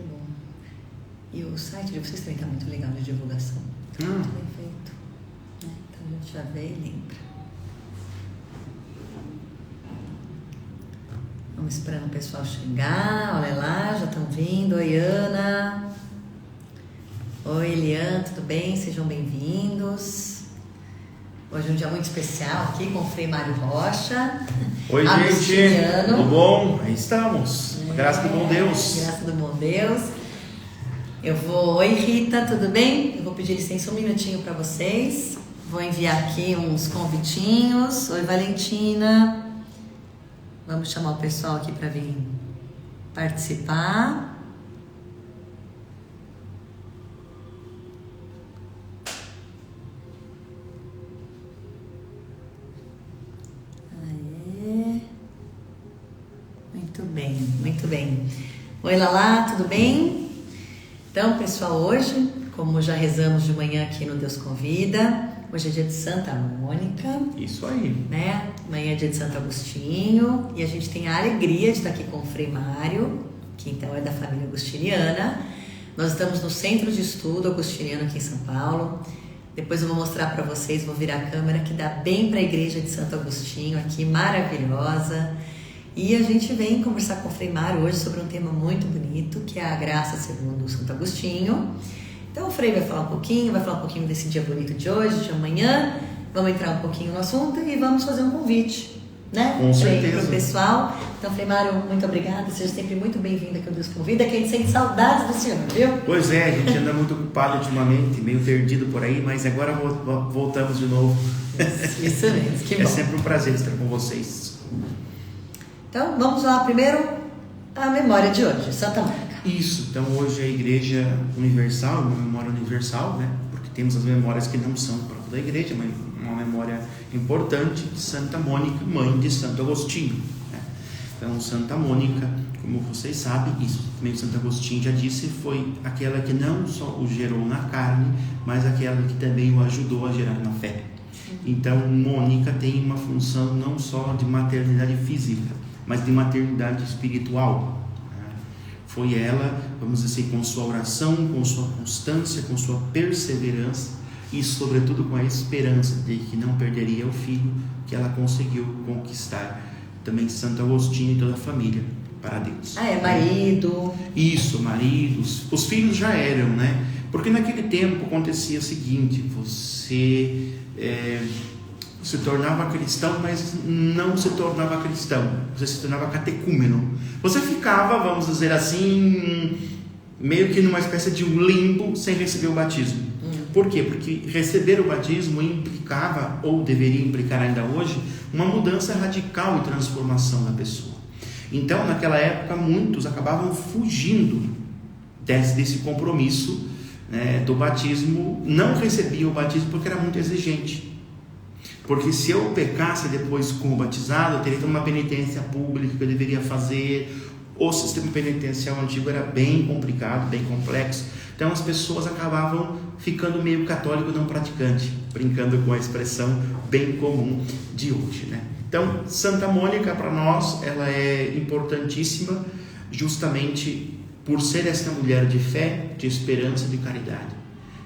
bom. E o site de vocês também está muito legal de divulgação. Está muito bem feito. Né? Então a gente já vê e lembra. Vamos esperando o pessoal chegar. Olha lá, já estão vindo. Oi, Ana. Oi, Eliane, tudo bem? Sejam bem-vindos. Hoje é um dia muito especial aqui com o Frei Mário Rocha. Oi, gente. Tudo bom? Aí estamos. Graças do bom Deus. Graças do bom Deus. Oi, Rita, tudo bem? Eu vou pedir licença um minutinho para vocês. Vou enviar aqui uns convitinhos. Oi, Valentina. Vamos chamar o pessoal aqui para vir participar. Muito bem. Oi, Lala, tudo bem? Então, pessoal, hoje, como já rezamos de manhã aqui no Deus Convida, hoje é dia de Santa Mônica. Isso aí. Né? Amanhã é dia de Santo Agostinho e a gente tem a alegria de estar aqui com o Frei Mário, que então é da família agostiniana. Nós estamos no Centro de Estudo Agostiniano aqui em São Paulo. Depois eu vou mostrar para vocês, vou virar a câmera, que dá bem para a igreja de Santo Agostinho aqui, maravilhosa. E a gente vem conversar com o Frei Mário hoje sobre um tema muito bonito, que é a graça segundo Santo Agostinho. Então o Frei vai falar um pouquinho desse dia bonito de hoje, de amanhã. Vamos entrar um pouquinho no assunto e vamos fazer um convite, né? Com certeza. Para o pessoal. Então, Frei Mário, muito obrigada. Seja sempre muito bem-vindo aqui ao Deus Convida, que a gente sente saudades do senhor, viu? Pois é, a gente anda muito ocupado ultimamente, meio perdido por aí, mas agora voltamos de novo. Isso mesmo, que bom. É sempre um prazer estar com vocês. Então, vamos lá primeiro a memória de hoje, Santa Mônica. Isso, então hoje é a Igreja Universal, uma memória universal, né? Porque temos as memórias que não são próprias da Igreja, mas uma memória importante de Santa Mônica, mãe de Santo Agostinho, né? Então, Santa Mônica, como vocês sabem, isso também Santo Agostinho já disse, foi aquela que não só o gerou na carne, mas aquela que também o ajudou a gerar na fé. Então, Mônica tem uma função não só de maternidade física, mas de maternidade espiritual. Foi ela, vamos dizer, com sua oração, com sua constância, com sua perseverança e, sobretudo, com a esperança de que não perderia o filho, que ela conseguiu conquistar também Santo Agostinho e toda a família para Deus. Marido. Isso, maridos. Os filhos já eram, né? Porque naquele tempo acontecia o seguinte: você se tornava cristão, mas não se tornava cristão, você se tornava catecúmeno. Você ficava, vamos dizer assim, meio que numa espécie de um limbo sem receber o batismo. Por quê? Porque receber o batismo implicava, ou deveria implicar ainda hoje, uma mudança radical e transformação da pessoa. Então, naquela época, muitos acabavam fugindo desse compromisso, né, do batismo, não recebiam o batismo porque era muito exigente. Porque se eu pecasse depois como batizado, eu teria uma penitência pública que eu deveria fazer. O sistema penitencial antigo era bem complicado, bem complexo. Então as pessoas acabavam ficando meio católico não praticante, brincando com a expressão bem comum de hoje, né? Então, Santa Mônica para nós, ela é importantíssima justamente por ser essa mulher de fé, de esperança, de caridade.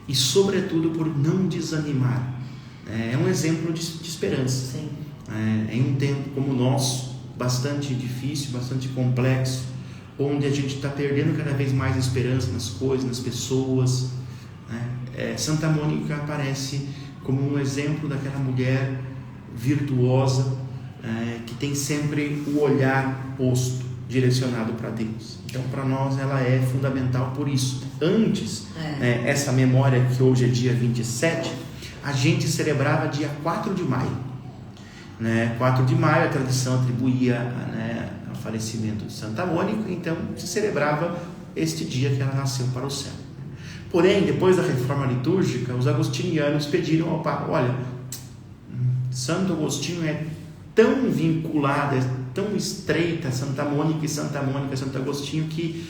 E sobretudo por não desanimar. É um exemplo de esperança. Sim. Em um tempo como o nosso, bastante difícil, bastante complexo, onde a gente está perdendo cada vez mais esperança nas coisas, nas pessoas, né? Santa Mônica aparece como um exemplo daquela mulher virtuosa, que tem sempre o olhar posto, direcionado para Deus. Então, para nós, ela é fundamental por isso. Antes, essa memória que hoje é dia 27, a gente celebrava dia 4 de maio. 4 de maio, a tradição atribuía, ao falecimento de Santa Mônica, então se celebrava este dia que ela nasceu para o céu. Porém, depois da reforma litúrgica, os agostinianos pediram ao Papa: olha, Santo Agostinho é tão vinculada, é tão estreita, Santa Mônica e Santa Mônica, Santo Agostinho, que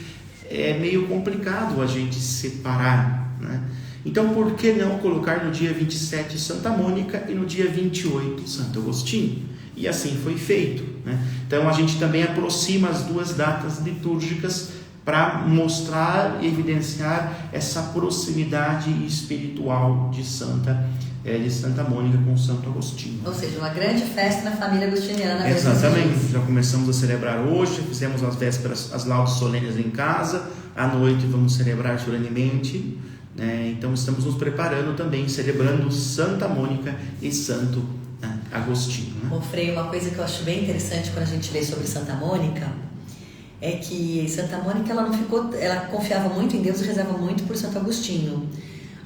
é meio complicado a gente separar, né? Então, por que não colocar no dia 27 Santa Mônica e no dia 28 Santo Agostinho? E assim foi feito, né? Então, a gente também aproxima as duas datas litúrgicas para mostrar e evidenciar essa proximidade espiritual de Santa Mônica com Santo Agostinho. Ou seja, uma grande festa na família agostiniana. Exatamente, já começamos a celebrar hoje, fizemos as vésperas, as laudes solenes em casa, à noite vamos celebrar solenemente, né? Então estamos nos preparando também, celebrando Santa Mônica e Santo Agostinho, né? Ô Frei, uma coisa que eu acho bem interessante quando a gente lê sobre Santa Mônica é que Santa Mônica ela confiava muito em Deus e rezava muito por Santo Agostinho.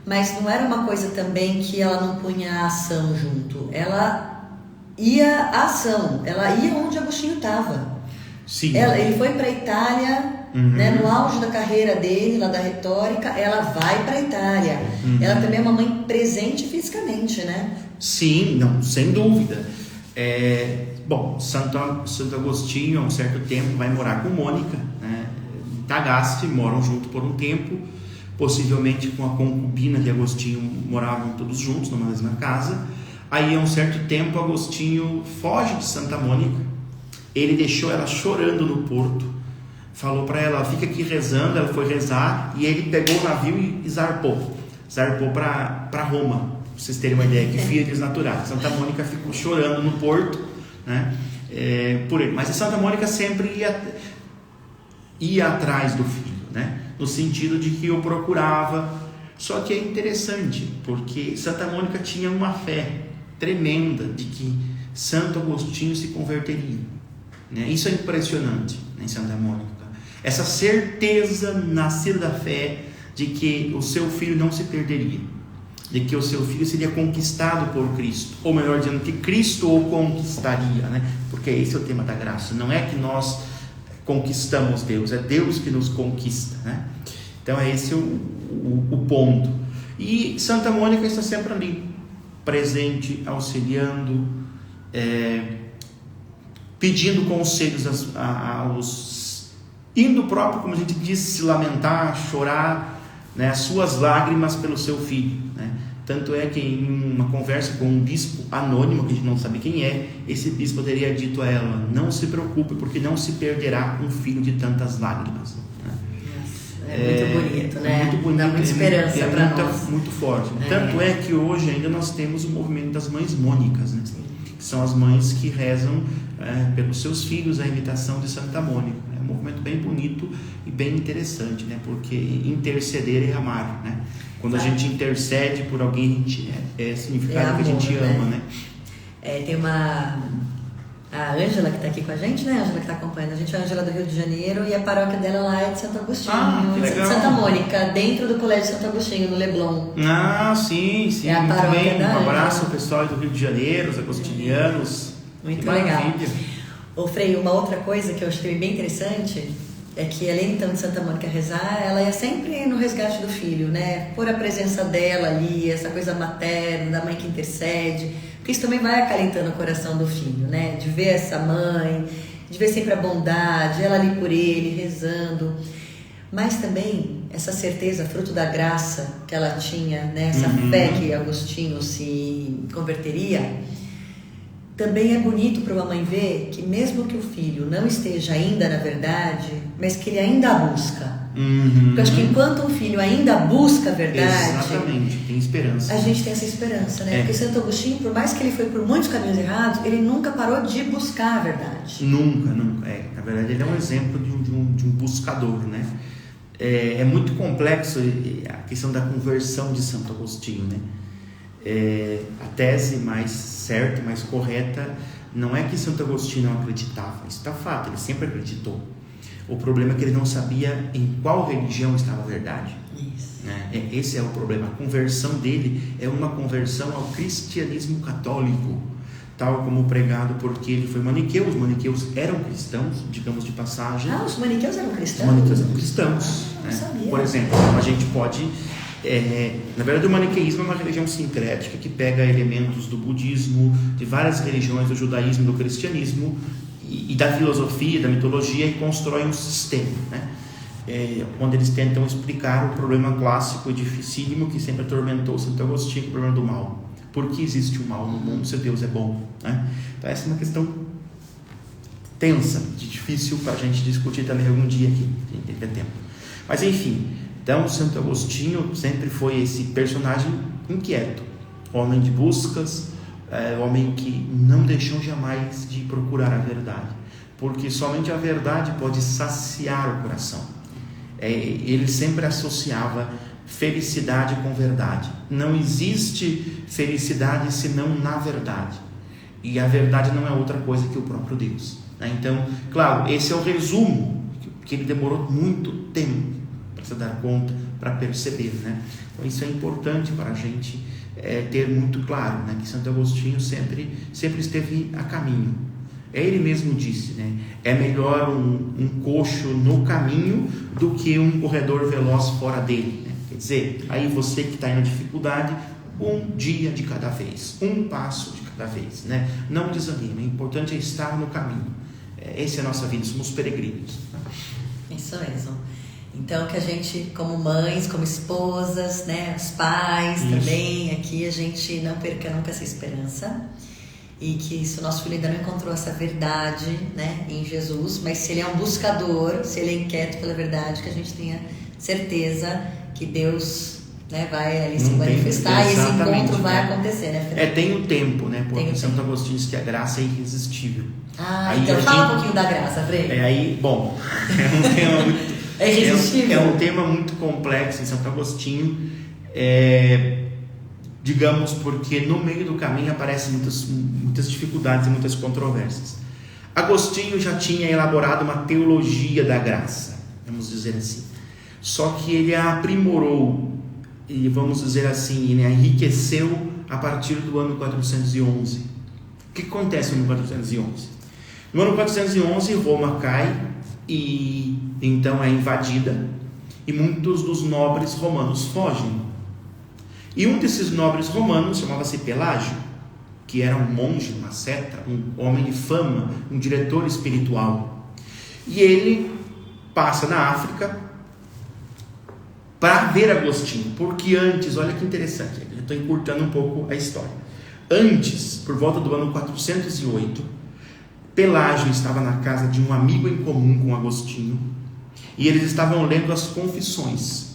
Mas não era uma coisa também que ela não punha a ação junto. Ela ia à ação, ela ia onde Agostinho estava. Sim. Ele foi para a Itália, né, no auge da carreira dele, lá da retórica, ela vai para a Itália. Ela também é uma mãe presente fisicamente, né? Sim, não, sem dúvida. Bom, Santo Agostinho, há um certo tempo, vai morar com Mônica, né? Em Tagaste, moram junto por um tempo. Possivelmente com a concubina de Agostinho moravam todos juntos numa mesma casa. Aí, há um certo tempo, Agostinho foge de Santa Mônica. Ele deixou ela chorando no porto, falou para ela, fica aqui rezando. Ela foi rezar e ele pegou o navio e zarpou para Roma, para vocês terem uma ideia, que filha desnaturada. Santa Mônica ficou chorando no porto, né, por ele. Mas a Santa Mônica sempre ia atrás do filho, né? No sentido de que eu procurava. Só que é interessante, porque Santa Mônica tinha uma fé tremenda de que Santo Agostinho se converteria, né? Isso é impressionante, né, em Santa Mônica. Essa certeza nascida da fé de que o seu filho não se perderia, de que o seu filho seria conquistado por Cristo, ou melhor dizendo, que Cristo o conquistaria, né? Porque esse é o tema da graça. Não é que nós conquistamos Deus, é Deus que nos conquista, né? Então é esse o ponto. E Santa Mônica está sempre ali, presente, auxiliando, pedindo conselhos indo próprio, como a gente diz, se lamentar, chorar, né, as suas lágrimas pelo seu filho, né? Tanto é que em uma conversa com um bispo anônimo, que a gente não sabe quem é, esse bispo teria dito a ela, não se preocupe, porque não se perderá um filho de tantas lágrimas, né? Muito bonito, né? Muito bonito, dá muita esperança para nós. Muito forte. Tanto é que hoje ainda nós temos o movimento das mães mônicas, né? Que são as mães que rezam pelos seus filhos a imitação de Santa Mônica. É um movimento bem bonito e bem interessante, né? Porque interceder é amar, né? Quando a gente intercede por alguém, significado amor, que a gente ama, né? Tem a Ângela que está aqui com a gente, né? A Ângela que está acompanhando a gente, a Ângela do Rio de Janeiro, e a paróquia dela lá é de Santo Agostinho, que legal. Santa Mônica, dentro do Colégio Santo Agostinho, no Leblon. Sim, É a muito bem. da Um abraço Ângela. ao pessoal do Rio de Janeiro, os agostinianos. Muito que legal. maravilha. Ô Frei, uma outra coisa que eu achei bem interessante é que, além então de Santa Mônica rezar, ela ia sempre no resgate do filho, né? Por a presença dela ali, essa coisa materna, da mãe que intercede, porque isso também vai acalentando o coração do filho, né? De ver essa mãe, de ver sempre a bondade, ela ali por ele, rezando. Mas também essa certeza, fruto da graça que ela tinha, né? Essa fé que Agostinho se converteria. Também é bonito para uma mãe ver que mesmo que o filho não esteja ainda na verdade, mas que ele ainda a busca. Porque eu acho que enquanto um filho ainda busca a verdade, exatamente, tem esperança. A gente tem essa esperança, né? Porque Santo Agostinho, por mais que ele foi por muitos caminhos errados, ele nunca parou de buscar a verdade. Nunca. Na verdade, ele é um exemplo de um buscador, né? É muito complexo a questão da conversão de Santo Agostinho, né? A tese mais certa, mais correta, não é que Santo Agostinho não acreditava, isso está fato, ele sempre acreditou. O problema é que ele não sabia em qual religião estava a verdade. Isso. Né? Esse é o problema. A conversão dele é uma conversão ao cristianismo católico, tal como pregado porque ele foi maniqueu. Os maniqueus eram cristãos, digamos de passagem. Os maniqueus eram cristãos? Os maniqueus eram cristãos. Não sabia. Por exemplo, a gente pode... na verdade, o maniqueísmo é uma religião sincrética que pega elementos do budismo, de várias religiões, do judaísmo, do cristianismo e da filosofia, da mitologia, e constrói um sistema, né? Onde eles tentam explicar o problema clássico e dificílimo que sempre atormentou Santo Agostinho, o problema do mal. Por que existe o mal no mundo se Deus é bom, né? Então essa é uma questão tensa, difícil para a gente discutir também algum dia aqui, se a gente tiver tempo. Mas enfim, então Santo Agostinho sempre foi esse personagem inquieto, homem de buscas, homem que não deixou jamais de procurar a verdade, porque somente a verdade pode saciar o coração. Ele sempre associava felicidade com verdade. Não existe felicidade senão na verdade, e a verdade não é outra coisa que o próprio Deus. Então, claro, esse é o resumo que ele demorou muito tempo para se dar conta, para perceber, né? Então isso é importante para a gente ter muito claro, né? Que Santo Agostinho sempre esteve a caminho. Ele mesmo disse, né? É melhor um coxo no caminho do que um corredor veloz fora dele, né? Quer dizer, aí você que está em dificuldade, um dia de cada vez, um passo de cada vez, né? Não desanime, o importante é estar no caminho. Essa é a nossa vida, somos peregrinos. Isso mesmo. Então, que a gente, como mães, como esposas, né, os pais também, aqui a gente não perca nunca essa esperança. E que se o nosso filho ainda não encontrou essa verdade, né, em Jesus, mas se ele é um buscador, se ele é inquieto pela verdade, que a gente tenha certeza que Deus, né, vai ali se manifestar e esse encontro vai acontecer, né, Fred? Tem o tempo, né? Porque Santo Agostinho diz que a graça é irresistível. Aí então fala um pouquinho da graça, Fred. Bom, é um tema muito... irresistível. É um tema muito complexo em Santo Agostinho, digamos, porque no meio do caminho aparecem muitas dificuldades e muitas controvérsias. Agostinho já tinha elaborado uma teologia da graça, vamos dizer assim, só que ele a aprimorou e, vamos dizer assim, ele a enriqueceu a partir do ano 411. O que acontece no ano 411? No ano 411, Roma cai e então é invadida e muitos dos nobres romanos fogem. E um desses nobres romanos chamava-se Pelágio, que era um monge, um asceta, um homem de fama, um diretor espiritual. E ele passa na África para ver Agostinho, porque antes, olha que interessante, eu estou encurtando um pouco a história. Antes, por volta do ano 408, Pelágio estava na casa de um amigo em comum com Agostinho, e eles estavam lendo as Confissões.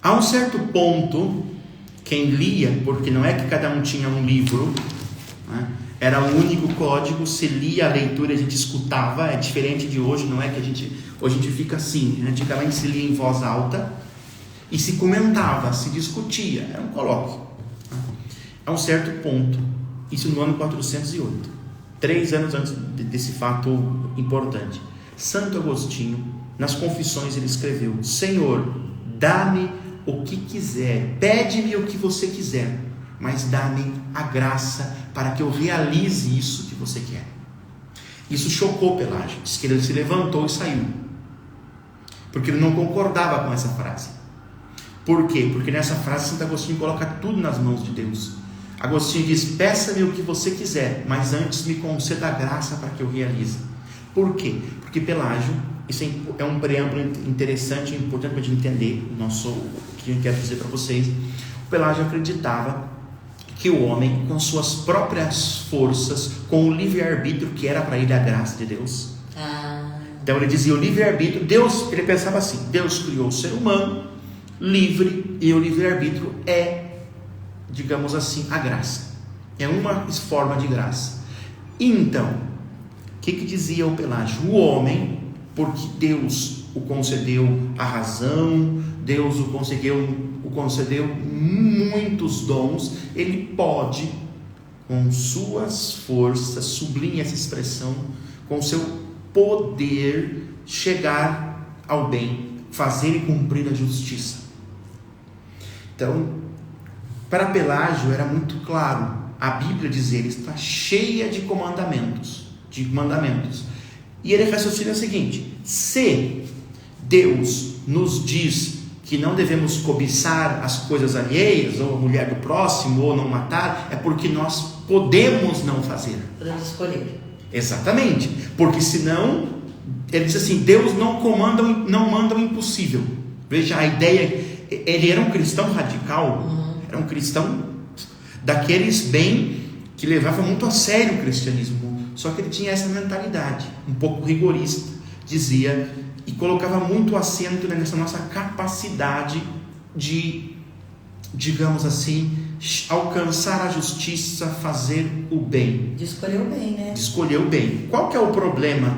A um certo ponto, quem lia, porque não é que cada um tinha um livro, né? Era um único código, se lia a leitura, a gente escutava, é diferente de hoje, não é que hoje a gente fica assim, antigamente se lia em voz alta, e se comentava, se discutia, era um colóquio. A um certo ponto, isso no ano 408, 3 anos antes desse fato importante, Santo Agostinho, nas Confissões, ele escreveu: Senhor, dá-me o que quiser, pede-me o que você quiser, mas dá-me a graça para que eu realize isso que você quer. Isso chocou Pelágio, diz que ele se levantou e saiu, porque ele não concordava com essa frase. Por quê? Porque nessa frase Santo Agostinho coloca tudo nas mãos de Deus. Agostinho diz: peça-me o que você quiser, mas antes me conceda a graça para que eu realize. Por quê? Porque Pelágio, isso é um preâmbulo interessante e importante para a gente entender o que eu quero dizer para vocês. O Pelágio acreditava que o homem, com suas próprias forças, com o livre-arbítrio, que era para ele a graça de Deus. Então ele dizia: o livre-arbítrio, Deus, ele pensava assim, Deus criou o ser humano livre, e o livre-arbítrio é, digamos assim, a graça. É uma forma de graça. Então, o que dizia o Pelágio? O homem, porque Deus o concedeu a razão, Deus o concedeu muitos dons, ele pode, com suas forças, sublinha essa expressão, com seu poder, chegar ao bem, fazer e cumprir a justiça. Então, para Pelágio era muito claro, a Bíblia diz, ele está cheia de mandamentos. E ele raciocina o seguinte: se Deus nos diz que não devemos cobiçar as coisas alheias, ou a mulher do próximo, ou não matar, é porque nós podemos não fazer. Podemos escolher. Exatamente, porque senão, ele diz assim, Deus não manda o impossível. Veja a ideia, ele era um cristão radical, era um cristão daqueles bem que levava muito a sério o cristianismo. Só que ele tinha essa mentalidade, um pouco rigorista, dizia, e colocava muito acento nessa nossa capacidade de, digamos assim, alcançar a justiça, fazer o bem. De escolher o bem, né? De escolher o bem. Qual que é o problema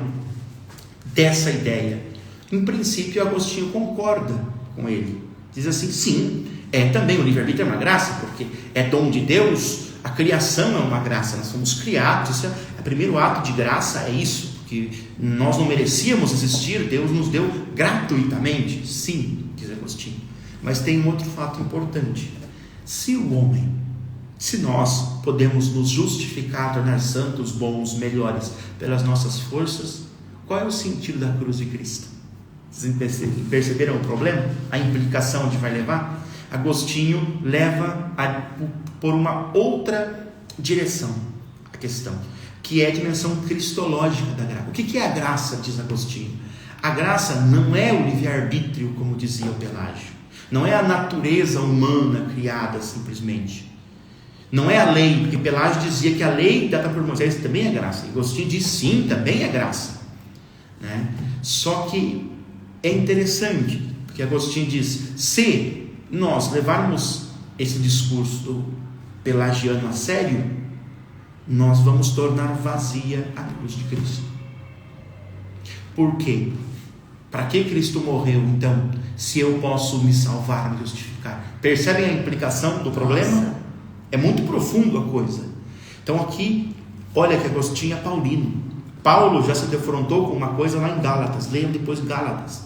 dessa ideia? Em princípio, Agostinho concorda com ele. Diz assim, sim, também o livre-arbítrio é uma graça, porque é dom de Deus, a criação é uma graça, nós somos criados, isso o primeiro ato de graça é isso, que nós não merecíamos existir, Deus nos deu gratuitamente, sim, diz Agostinho. Mas tem um outro fato importante, se nós podemos nos justificar, tornar santos, bons, melhores, pelas nossas forças, qual é o sentido da cruz de Cristo? Vocês perceberam o problema? A implicação onde vai levar? Agostinho leva por uma outra direção a questão, que é a dimensão cristológica da graça. O que é a graça, diz Agostinho? A graça não é o livre-arbítrio, como dizia o Pelágio. Não é a natureza humana criada simplesmente. Não é a lei, porque Pelágio dizia que a lei dada por Moisés também é graça. Agostinho diz sim, também é graça. Né? Só que é interessante, porque Agostinho diz, se nós levarmos esse discurso do pelagiano a sério, nós vamos tornar vazia a cruz de Cristo. Por quê? Para que Cristo morreu, então, se eu posso me salvar, me justificar? Percebem a implicação do problema? Nossa. É muito profundo a coisa. Então aqui, olha que Agostinho é paulino. Paulo já se defrontou com uma coisa lá em Gálatas. Leiam depois Gálatas.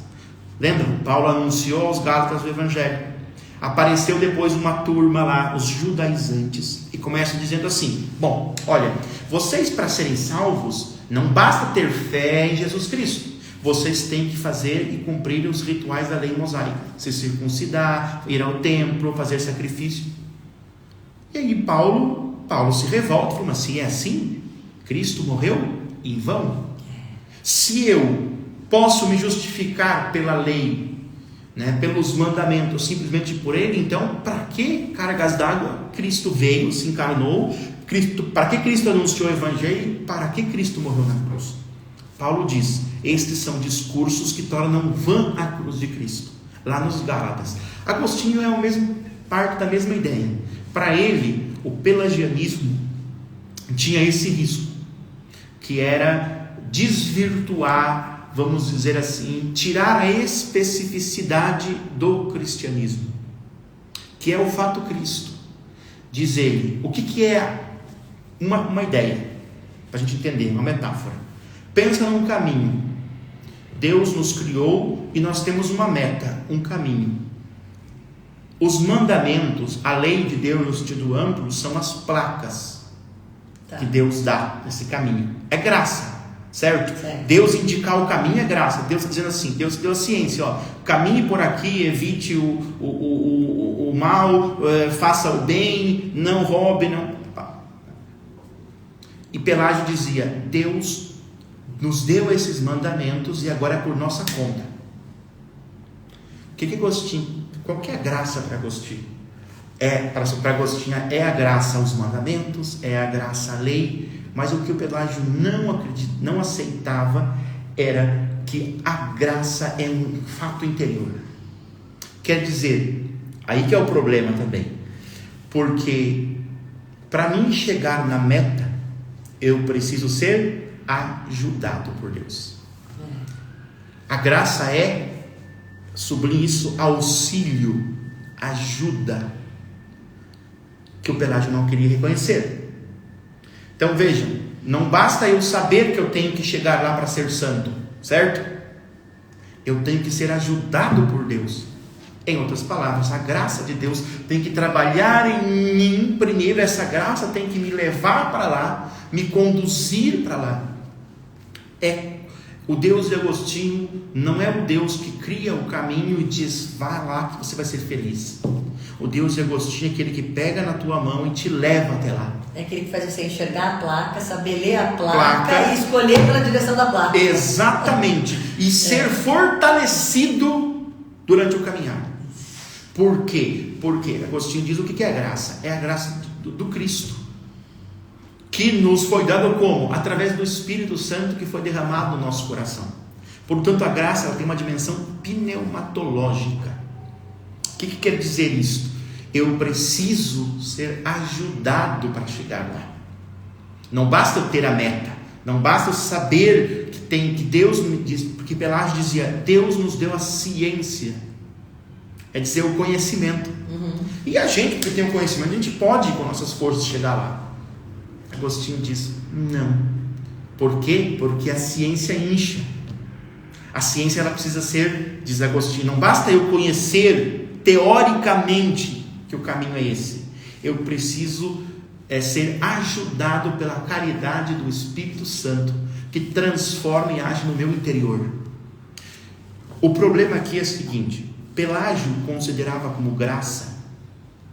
Lembram? Paulo anunciou aos Gálatas o Evangelho. Apareceu depois uma turma lá, os judaizantes, e começa dizendo assim, bom, olha, vocês para serem salvos, não basta ter fé em Jesus Cristo, vocês têm que fazer e cumprir os rituais da lei mosaica, se circuncidar, ir ao templo, fazer sacrifício. E aí Paulo se revolta, fala assim, é assim? Cristo morreu em vão? Se eu posso me justificar pela lei, né, pelos mandamentos, simplesmente por ele, então para que cargas d'água? Cristo veio, se encarnou, para que Cristo anunciou o Evangelho? Para que Cristo morreu na cruz? Paulo diz, estes são discursos que tornam vã a cruz de Cristo, lá nos Gálatas. Agostinho é parte da mesma ideia. Para ele, o pelagianismo tinha esse risco, que era desvirtuar, vamos dizer assim, tirar a especificidade do cristianismo, que é o fato Cristo. Diz ele, o que é uma ideia, para a gente entender, uma metáfora. Pensa num caminho. Deus nos criou e nós temos uma meta, um caminho. Os mandamentos, a lei de Deus no sentido amplo, são as placas que Deus dá nesse caminho. É graça. Certo? Deus indicar o caminho é graça. Deus está dizendo assim, Deus deu a ciência, caminhe por aqui, evite o mal, faça o bem, não roube, não. E Pelágio dizia, Deus nos deu esses mandamentos e agora é por nossa conta. Qual que é a graça para Agostinho? Para Agostinho é a graça aos mandamentos, é a graça à lei. Mas o que o Pelágio não aceitava era que a graça é um fato interior. Quer dizer, aí que é o problema também. Porque para mim chegar na meta, eu preciso ser ajudado por Deus. A graça é, sublinhe isso, auxílio, ajuda, que o Pelágio não queria reconhecer. Então vejam, não basta eu saber que eu tenho que chegar lá para ser santo, certo? Eu tenho que ser ajudado por Deus. Em outras palavras, a graça de Deus tem que trabalhar em mim primeiro, essa graça tem que me levar para lá, me conduzir para lá. O Deus de Agostinho não é o Deus que cria o caminho e diz, vá lá que você vai ser feliz. O Deus de Agostinho é aquele que pega na tua mão e te leva até lá. É aquele que faz você enxergar a placa, saber ler a placa e escolher pela direção da placa. Exatamente. E ser fortalecido durante o caminhar. Por quê? Porque Agostinho diz o que é a graça. É a graça do Cristo. que nos foi dado como? Através do Espírito Santo que foi derramado no nosso coração. Portanto, a graça ela tem uma dimensão pneumatológica. O que quer dizer isso? Eu preciso ser ajudado para chegar lá. Não basta eu ter a meta, não basta eu saber que Deus me diz, porque Pelágio dizia, Deus nos deu a ciência, é dizer, o conhecimento. E a gente que tem o conhecimento, a gente pode com nossas forças chegar lá. Agostinho diz, não. Por quê? Porque a ciência incha. A ciência ela precisa ser, diz Agostinho, não basta eu conhecer teoricamente que o caminho é esse. Eu preciso ser ajudado pela caridade do Espírito Santo, que transforma e age no meu interior. O problema aqui é o seguinte: Pelágio considerava como graça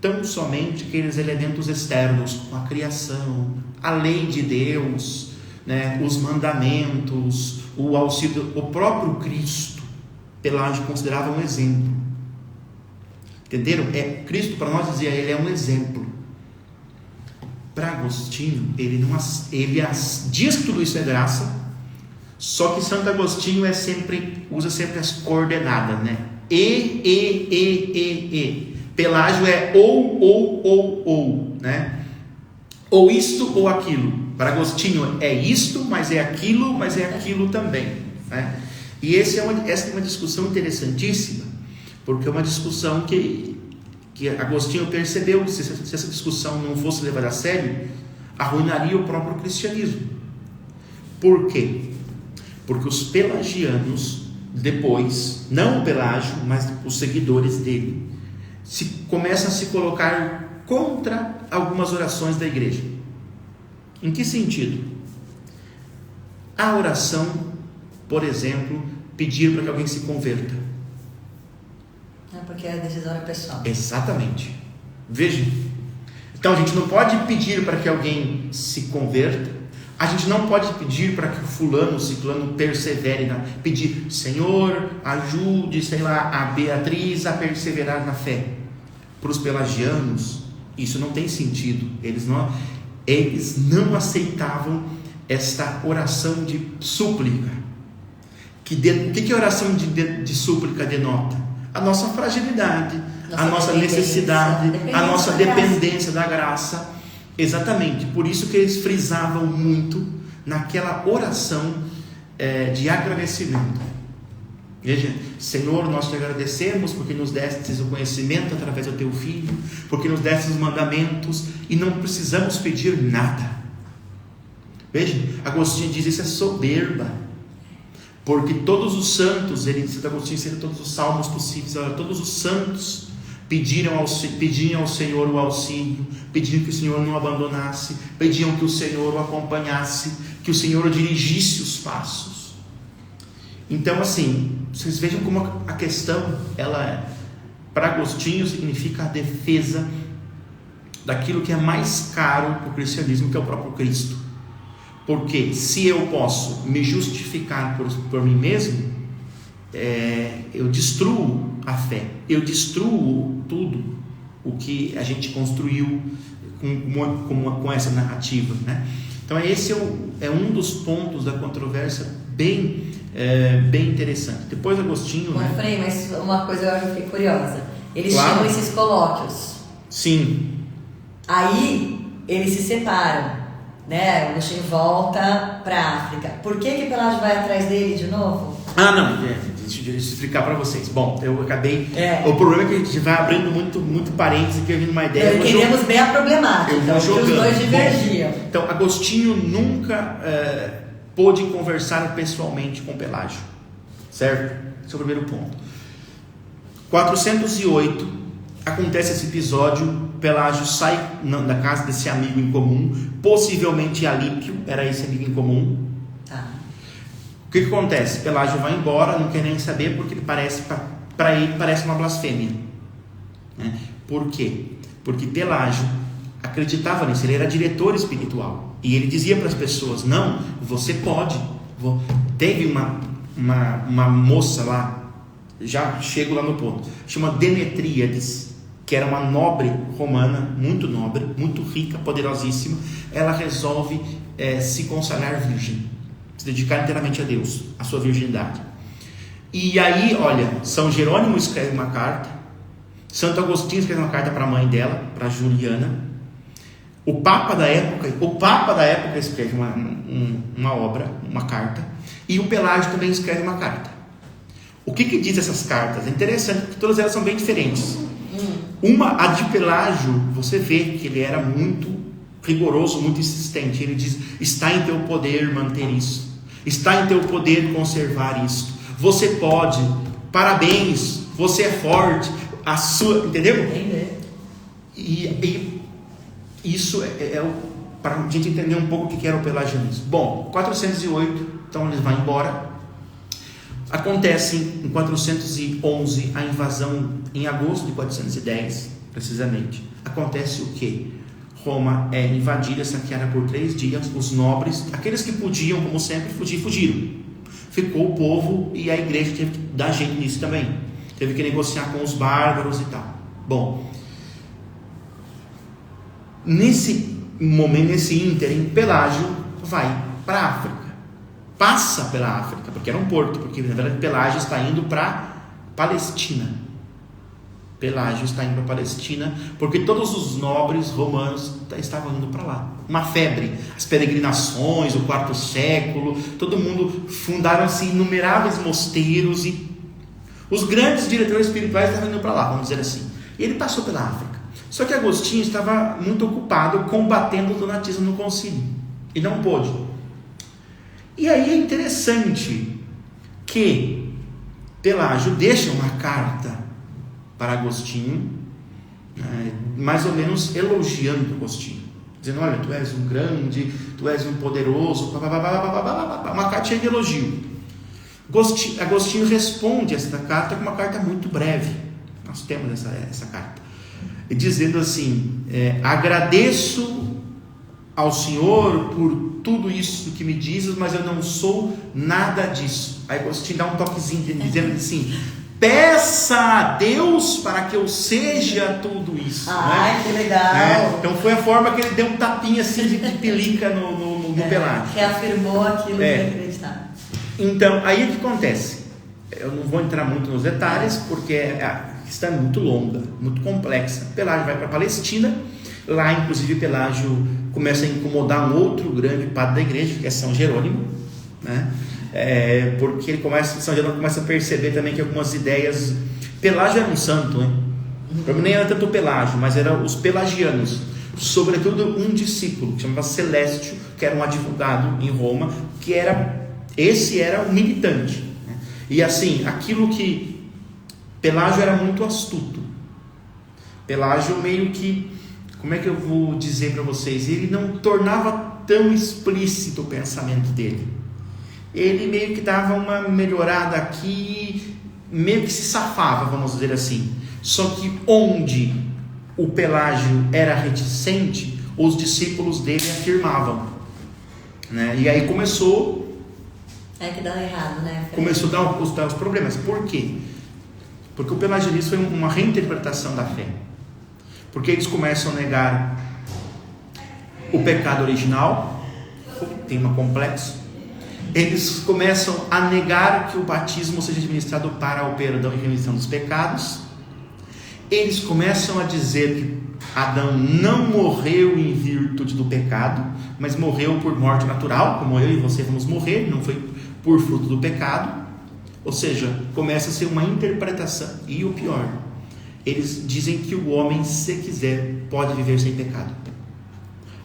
tão somente aqueles elementos externos, como a criação, a lei de Deus, né, os mandamentos, o auxílio, o próprio Cristo. Pelágio considerava um exemplo. Entenderam? Cristo para nós dizia, ele é um exemplo. Para Agostinho, ele diz que tudo isso é graça, só que Santo Agostinho usa sempre as coordenadas, né? E. Pelágio é ou, né? Ou isto ou aquilo. Para Agostinho é isto, mas é aquilo também, né? E essa é uma discussão interessantíssima, porque é uma discussão que Agostinho percebeu que se essa discussão não fosse levada a sério, arruinaria o próprio cristianismo. Por quê? Porque os pelagianos, depois, não o Pelágio, mas os seguidores dele, começam a se colocar contra algumas orações da igreja. Em que sentido? A oração, por exemplo, pedir para que alguém se converta. Porque é decisória pessoal. Exatamente. Veja. Então a gente não pode pedir para que alguém se converta. A gente não pode pedir para que o fulano, o ciclano persevere. Pedir, Senhor, ajude, a Beatriz a perseverar na fé. Para os pelagianos, isso não tem sentido. Eles não aceitavam esta oração de súplica. O que a oração de súplica denota? A nossa fragilidade, a nossa necessidade, a nossa dependência da graça. Exatamente, por isso que eles frisavam muito naquela oração de agradecimento. Veja, Senhor, nós te agradecemos porque nos destes o conhecimento através do teu Filho, porque nos destes os mandamentos e não precisamos pedir nada. Veja, Agostinho diz, isso é soberba. Porque todos os santos, Santo Agostinho cita todos os salmos possíveis, todos os santos pediam ao Senhor o auxílio, pediam que o Senhor não abandonasse, pediam que o Senhor o acompanhasse, que o Senhor o dirigisse os passos. Então, assim, vocês vejam como a questão, para Agostinho, significa a defesa daquilo que é mais caro para o cristianismo, que é o próprio Cristo. Porque se eu posso me justificar por mim mesmo, eu destruo a fé, eu destruo tudo o que a gente construiu com essa narrativa, né? Então esse é um dos pontos da controvérsia bem interessante. Depois Agostinho... Bom, Frei, mas uma coisa eu fiquei curiosa. Eles tinham esses colóquios. Sim. Aí eles se separam. Né? O Agostinho volta para a África. Por que Pelágio vai atrás dele de novo? Não, deixa eu explicar para vocês. Bom, eu acabei. O problema é que a gente vai abrindo muito parênteses aqui, vindo uma ideia. Entendemos bem a problemática. Então, os dois divergiam. Então, Agostinho nunca pôde conversar pessoalmente com Pelágio, certo? Esse é o primeiro ponto. 408 acontece esse episódio. Pelágio sai da casa desse amigo em comum, possivelmente Alípio era esse amigo em comum. O que acontece? Pelágio vai embora, não quer nem saber, porque para ele parece uma blasfêmia, né? Por quê? Porque Pelágio acreditava nisso, ele era diretor espiritual e ele dizia para as pessoas, não, você pode. Teve uma moça lá, já chego lá no ponto, chama Demetríades. que era uma nobre romana, muito nobre, muito rica, poderosíssima, ela resolve se consagrar virgem, se dedicar inteiramente a Deus, a sua virgindade. E aí, olha, São Jerônimo escreve uma carta, Santo Agostinho escreve uma carta para a mãe dela, para Juliana. O Papa da época escreve uma obra, uma carta, e o Pelágio também escreve uma carta. O que diz essas cartas? É interessante, porque todas elas são bem diferentes. A de Pelágio, você vê que ele era muito rigoroso, muito insistente. Ele diz: está em teu poder manter isso, está em teu poder conservar isso, você pode, parabéns, você é forte, a sua, entendeu? E isso para a gente entender um pouco o que era o pelagianismo. Bom, 408, então eles vão embora. Acontece em 411 a invasão, em agosto de 410, precisamente. Acontece o quê? Roma é invadida, saqueada por 3 dias. Os nobres, aqueles que podiam, como sempre, fugiram. Ficou o povo, e a igreja teve que dar jeito nisso também. Teve que negociar com os bárbaros e tal. Bom, nesse momento, nesse ínterim, Pelágio vai para a África. Passa pela África, porque era um porto, porque na verdade Pelágio está indo para Palestina. Pelágio está indo para Palestina, porque todos os nobres romanos estavam indo para lá. Uma febre, as peregrinações, o 4º século, todo mundo, fundaram-se inumeráveis mosteiros, e os grandes diretores espirituais estavam indo para lá, vamos dizer assim. E ele passou pela África. Só que Agostinho estava muito ocupado combatendo o donatismo no concílio, e não pôde. E aí é interessante que Pelágio deixa uma carta para Agostinho, mais ou menos elogiando Agostinho, dizendo: olha, tu és um grande, tu és um poderoso, uma carta cheia de elogio. Agostinho responde essa carta com uma carta muito breve. Nós temos essa carta, dizendo assim: agradeço ao Senhor por tudo isso que me dizes, mas eu não sou nada disso. Aí Agostinho dá um toquezinho dizendo assim: peça a Deus para que eu seja tudo isso. Ai, né? Que legal. Então foi a forma que ele deu um tapinha assim de pelica no Pelágio. Reafirmou aquilo que ele acreditava. Então, aí o que acontece? Eu não vou entrar muito nos detalhes, porque a questão é muito longa, muito complexa. Pelágio vai para a Palestina. Lá, inclusive, Pelágio começa a incomodar um outro grande padre da igreja, que é São Jerônimo, né? Porque São Jerônimo começa a perceber também que algumas ideias... Pelágio era um santo, né? Para mim nem era tanto Pelágio, mas eram os pelagianos, sobretudo um discípulo que chamava Celestio, que era um advogado em Roma, esse era um militante, né? E assim, aquilo que Pelágio era muito astuto. Pelágio meio que, como é que eu vou dizer para vocês, ele não tornava tão explícito o pensamento dele. Ele meio que dava uma melhorada aqui, meio que se safava, vamos dizer assim. Só que onde o Pelágio era reticente, os discípulos dele afirmavam, né? E aí começou que dá errado, né? Começou a dar os problemas. Por quê? Porque o pelagianismo foi uma reinterpretação da fé. Porque eles começam a negar o pecado original, tema complexo. Eles começam a negar que o batismo seja administrado para o perdão e remissão dos pecados. Eles começam a dizer que Adão não morreu em virtude do pecado, mas morreu por morte natural, como eu e você vamos morrer, não foi por fruto do pecado. Ou seja, começa a ser uma interpretação. E o pior, eles dizem que o homem, se quiser, pode viver sem pecado.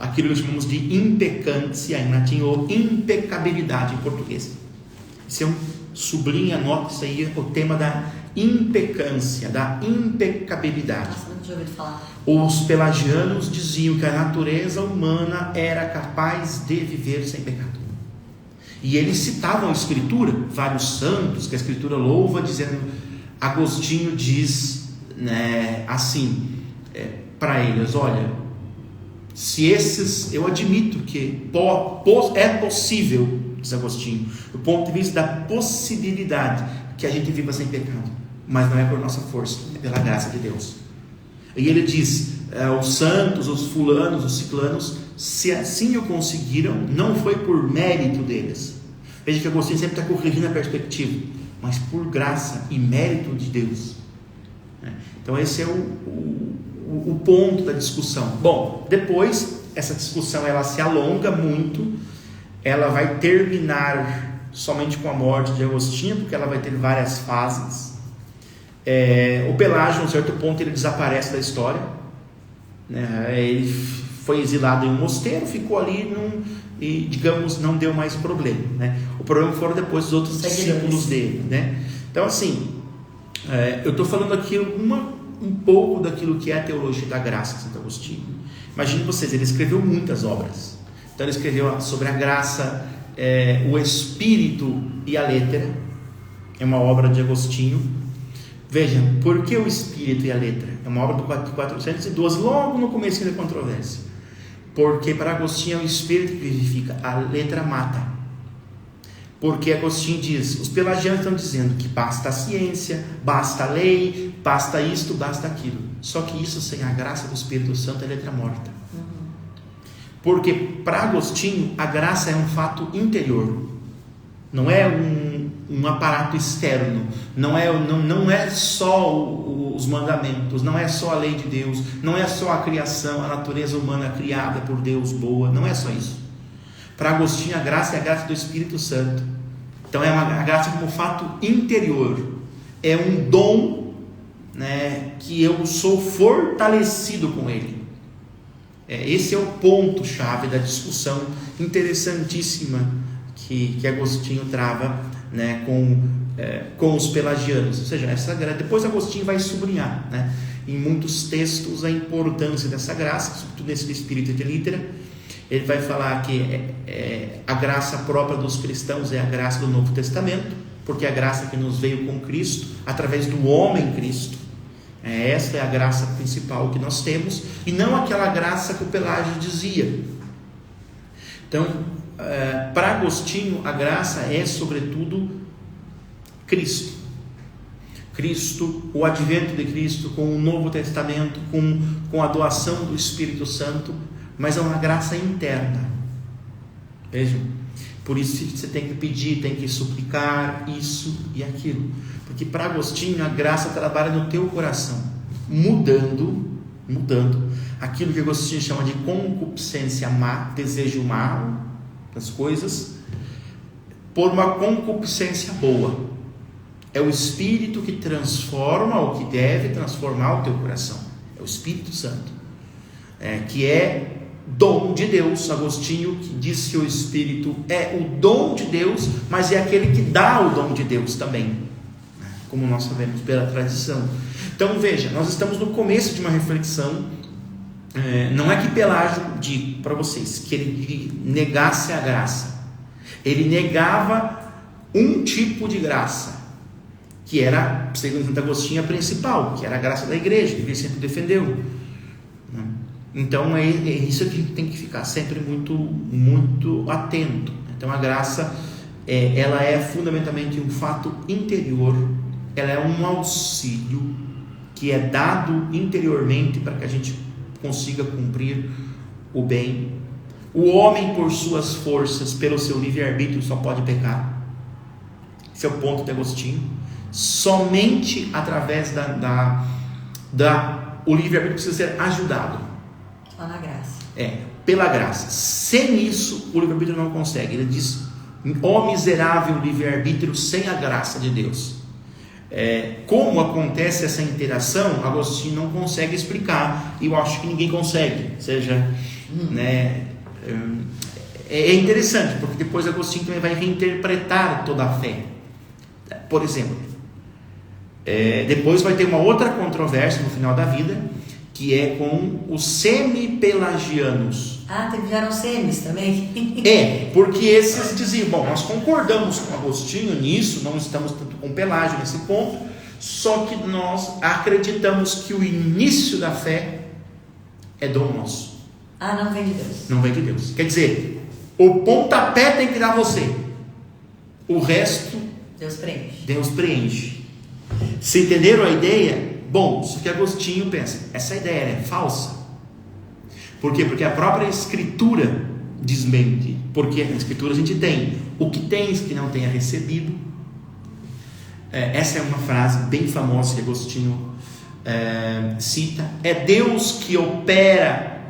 Aquilo que chamamos de impecância em latim, ou impecabilidade em português. Isso é sublinha, anota isso aí, o tema da impecância, da impecabilidade. Nossa, não tinha ouvido falar. Os pelagianos diziam que a natureza humana era capaz de viver sem pecado. E eles citavam a Escritura, vários santos que a Escritura louva, dizendo, Agostinho diz, né, assim, para eles, olha, se esses, eu admito que é possível, diz Agostinho, do ponto de vista da possibilidade que a gente viva sem pecado, mas não é por nossa força, é pela graça de Deus. E ele diz, os santos, os fulanos, os ciclanos, se assim o conseguiram, não foi por mérito deles. Veja que Agostinho sempre está corrigindo a perspectiva, mas por graça e mérito de Deus. Então esse é o ponto da discussão. Bom, depois essa discussão ela se alonga muito, ela vai terminar somente com a morte de Agostinho, porque ela vai ter várias fases. O Pelágio, a um certo ponto, ele desaparece da história, né? Ele foi exilado em um mosteiro, ficou ali e, digamos, não deu mais problema, né? O problema foram depois os outros discípulos dele, né? Então, assim, eu estou falando aqui um pouco daquilo que é a teologia da graça de Santo Agostinho. Imagine vocês, ele escreveu muitas obras. Então ele escreveu sobre a graça, o Espírito e a Letra, é uma obra de Agostinho. Veja, por que o Espírito e a Letra? É uma obra de 412, logo no começo da controvérsia. Porque para Agostinho é o Espírito que vivifica, a Letra mata. Porque Agostinho diz, os pelagianos estão dizendo que basta a ciência, basta a lei, basta isto, basta aquilo. Só que isso sem a graça do Espírito Santo é letra morta. Porque para Agostinho a graça é um fato interior, não é um aparato externo, não é só os mandamentos, não é só a lei de Deus, não é só a criação, a natureza humana criada por Deus boa, não é só isso. Para Agostinho a graça é a graça do Espírito Santo. Então é a graça como fato interior, é um dom, né, que eu sou fortalecido com ele. Esse é o ponto chave da discussão interessantíssima que Agostinho trava, né, com os pelagianos. Ou seja, depois Agostinho vai sublinhar, né, em muitos textos a importância dessa graça, sobretudo nesse Espírito e Letra. Ele vai falar que a graça própria dos cristãos é a graça do Novo Testamento, porque é a graça que nos veio com Cristo, através do homem Cristo. Esta é a graça principal que nós temos, e não aquela graça que o Pelágio dizia. Então, para Agostinho, a graça é, sobretudo, Cristo. Cristo, o advento de Cristo, com o Novo Testamento, com a doação do Espírito Santo, mas é uma graça interna. Vejam, por isso você tem que pedir, tem que suplicar isso e aquilo, porque para Agostinho a graça trabalha no teu coração, mudando aquilo que Agostinho chama de concupiscência má, desejo mau das coisas, por uma concupiscência boa. É o Espírito que transforma, ou que deve transformar o teu coração, é o Espírito Santo, que é dom de Deus. Agostinho que diz que o Espírito é o dom de Deus, mas é aquele que dá o dom de Deus também, como nós sabemos pela tradição. Então veja, nós estamos no começo de uma reflexão. Não é que Pelágio diga para vocês que ele negasse a graça, ele negava um tipo de graça, que era, segundo Santo Agostinho, a principal, que era a graça da igreja, que ele sempre defendeu. Então é isso que a gente tem que ficar sempre muito, muito atento. Então a graça, ela é fundamentalmente um fato interior, ela é um auxílio que é dado interiormente para que a gente consiga cumprir o bem. O homem, por suas forças, pelo seu livre-arbítrio, só pode pecar. Esse é o ponto de Agostinho. Somente através o livre-arbítrio precisa ser ajudado. Só na graça. Pela graça. Sem isso, o livre-arbítrio não consegue. Ele diz, ó miserável livre-arbítrio sem a graça de Deus. Como acontece essa interação, Agostinho não consegue explicar, e eu acho que ninguém consegue. Ou seja, né, é interessante, porque depois Agostinho também vai reinterpretar toda a fé. Por exemplo, depois vai ter uma outra controvérsia no final da vida, que é com os semi-pelagianos. Vieram semis também? Porque esses diziam, bom, nós concordamos com Agostinho nisso, não estamos tanto com Pelágio nesse ponto, só que nós acreditamos que o início da fé é dom nosso. Não vem de Deus. Não vem de Deus. Quer dizer, o pontapé tem que dar você, o resto Deus preenche. Deus preenche. Se entenderam a ideia? Bom, só que Agostinho pensa, essa ideia é falsa. Por quê? Porque a própria Escritura desmente. Porque na Escritura a gente tem: o que tens que não tenha recebido. Essa é uma frase bem famosa que Agostinho cita. É Deus que opera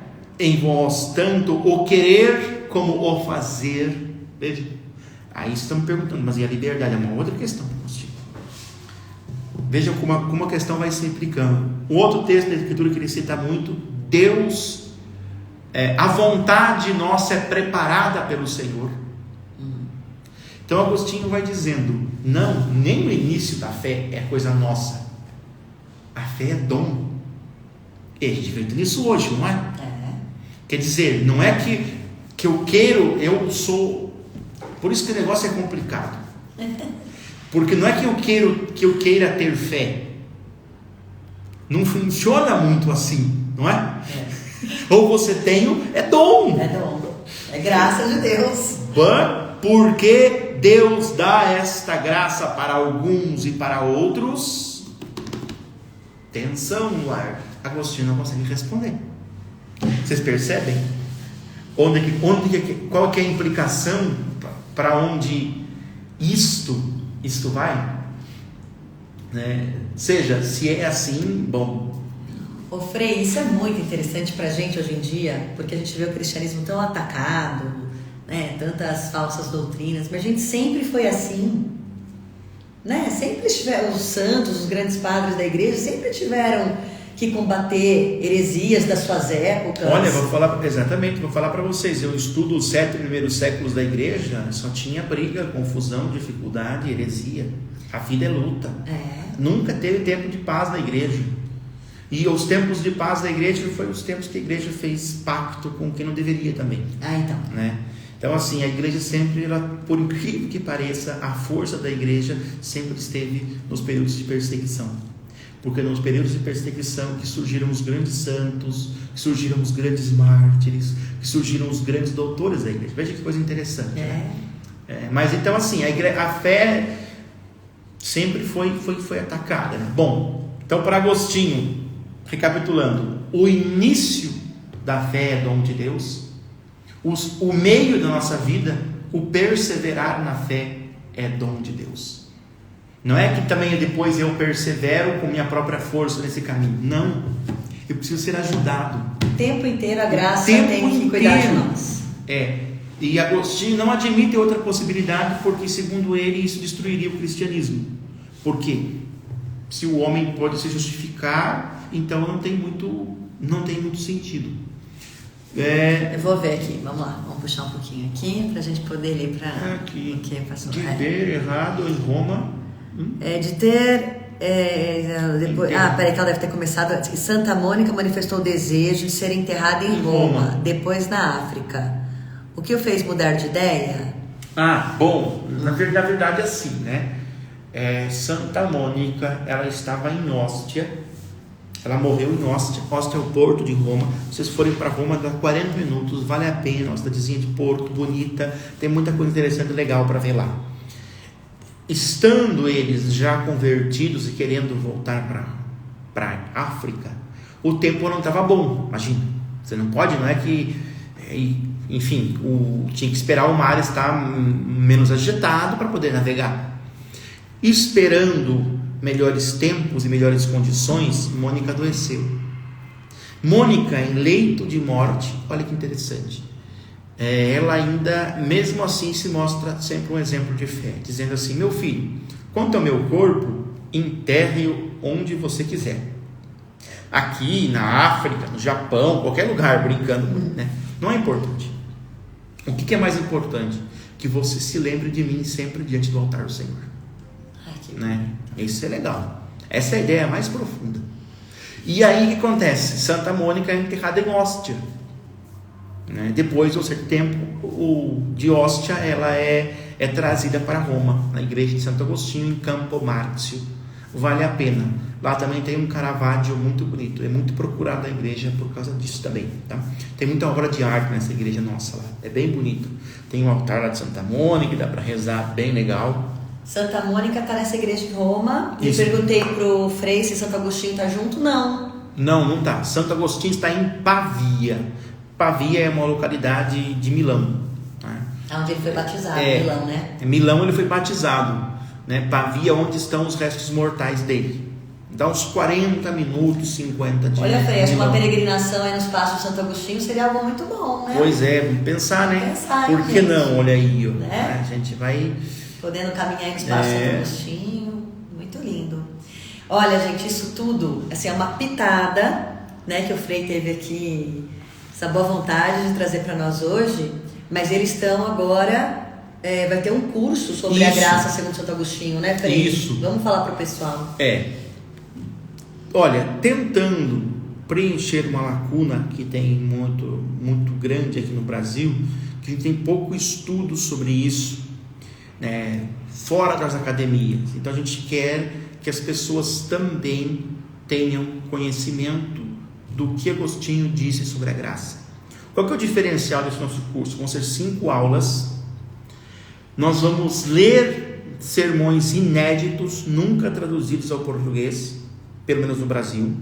em vós tanto o querer como o fazer. Veja, aí estamos perguntando, mas e a liberdade? É uma outra questão, Agostinho. Veja como a questão vai se implicando. Um outro texto da Escritura que ele cita muito: Deus, a vontade nossa é preparada pelo Senhor. Então Agostinho vai dizendo: não, nem o início da fé é coisa nossa. A fé é dom. E a gente vê nisso hoje, não é? Quer dizer, não é que eu quero, eu sou. Por isso que o negócio é complicado. Porque não é que eu queira ter fé. Não funciona muito assim, não é? Ou você tem, é dom. É dom. É graça de Deus. Porque Deus dá esta graça para alguns e para outros. Atenção no ar. Agostinho não consegue responder. Vocês percebem? Qual que é a implicação? Para onde isto vai? Seja, se é assim, bom. Ô Frei, isso é muito interessante pra gente hoje em dia, porque a gente vê o cristianismo tão atacado, né? Tantas falsas doutrinas, mas a gente sempre foi assim, né? Sempre tiveram os santos, os grandes padres da igreja, sempre tiveram que combater heresias das suas épocas. Olha, vou falar para vocês. Eu estudo os 7 primeiros séculos da igreja, só tinha briga, confusão, dificuldade, heresia. A vida é luta. Nunca teve tempo de paz na igreja. E os tempos de paz da igreja foi os tempos que a igreja fez pacto com quem não deveria também. Então. Então assim, a igreja sempre, por incrível que pareça, a força da igreja sempre esteve nos períodos de perseguição. Porque nos períodos de perseguição que surgiram os grandes santos, que surgiram os grandes mártires, que surgiram os grandes doutores da igreja. Veja que coisa interessante. Mas então assim, a fé sempre foi atacada. Bom, então para Agostinho, recapitulando, o início da fé é dom de Deus. O meio da nossa vida, o perseverar na fé é dom de Deus. Não é que também depois eu persevero com minha própria força nesse caminho. Não, eu preciso ser ajudado. O tempo inteiro a graça tem que cuidar de nós. E Agostinho não admite outra possibilidade, porque segundo ele isso destruiria o cristianismo. Por quê? Se o homem pode se justificar, então não tem muito sentido. Eu vou ver aqui, vamos lá, vamos puxar um pouquinho aqui para a gente poder ler para aqui. O que passou. De ter errado em Roma. De ter depois, peraí, que ela deve ter começado. Santa Mônica manifestou o desejo de ser enterrada em Roma, depois na África. O que o fez mudar de ideia? Bom, na verdade é assim, né? Santa Mônica, ela estava em Ostia. Ela morreu em Ostia. Ostia é o porto de Roma. Se vocês forem para Roma, dá 40 minutos, vale a pena. Uma cidadezinha de porto, bonita. Tem muita coisa interessante e legal para ver lá. Estando eles já convertidos e querendo voltar para África, o tempo não estava bom. Imagina, você não pode, não é que, enfim, tinha que esperar o mar estar menos agitado para poder navegar. Esperando melhores tempos e melhores condições, Mônica adoeceu. Mônica, em leito de morte, olha que interessante. Ela ainda, mesmo assim, se mostra sempre um exemplo de fé, dizendo assim: meu filho, quanto ao meu corpo, enterre-o onde você quiser. Aqui, na África, no Japão, qualquer lugar, brincando, né? Não é importante. O que é mais importante? Que você se lembre de mim sempre diante do altar do Senhor. Né? Isso é legal. Essa é a ideia mais profunda. E aí o que acontece? Santa Mônica é enterrada em Ostia. Depois de um certo tempo, de Ostia ela é trazida para Roma, na igreja de Santo Agostinho, em Campo Márcio. Vale a pena. Lá também tem um Caravaggio muito bonito. É muito procurado a igreja por causa disso também, tá? Tem muita obra de arte nessa igreja nossa lá. É bem bonito. Tem um altar lá de Santa Mônica, dá para rezar, bem legal. Santa Mônica está nessa igreja em Roma. E Isso. perguntei pro Frei se Santo Agostinho está junto. Não. Não tá. Santo Agostinho está em Pavia. Pavia é uma localidade de Milão. Né? Onde ele foi batizado, Milão, né? Em Milão ele foi batizado. Né? Pavia, onde estão os restos mortais dele. Dá uns 40 minutos, 50 dias. Olha, Frei, acho que uma peregrinação aí nos passos de Santo Agostinho seria algo muito bom, né? Pois é, vamos pensar, né? Por que não? Olha aí, ó. Né? A gente vai... Podendo caminhar nos passos de Santo Agostinho. Muito lindo. Olha, gente, isso tudo, assim, é uma pitada, né? Que o Frei teve aqui, essa boa vontade de trazer para nós hoje. Mas eles estão agora... vai ter um curso sobre a graça segundo Santo Agostinho, né, Frei? Isso. Vamos falar para o pessoal. Olha, tentando preencher uma lacuna que tem muito grande aqui no Brasil, que a gente tem pouco estudo sobre isso, né, fora das academias. Então a gente quer que as pessoas também tenham conhecimento do que Agostinho disse sobre a graça. Qual que é o diferencial desse nosso curso? Vão ser 5 aulas. Nós vamos ler sermões inéditos, nunca traduzidos ao português, pelo menos no Brasil,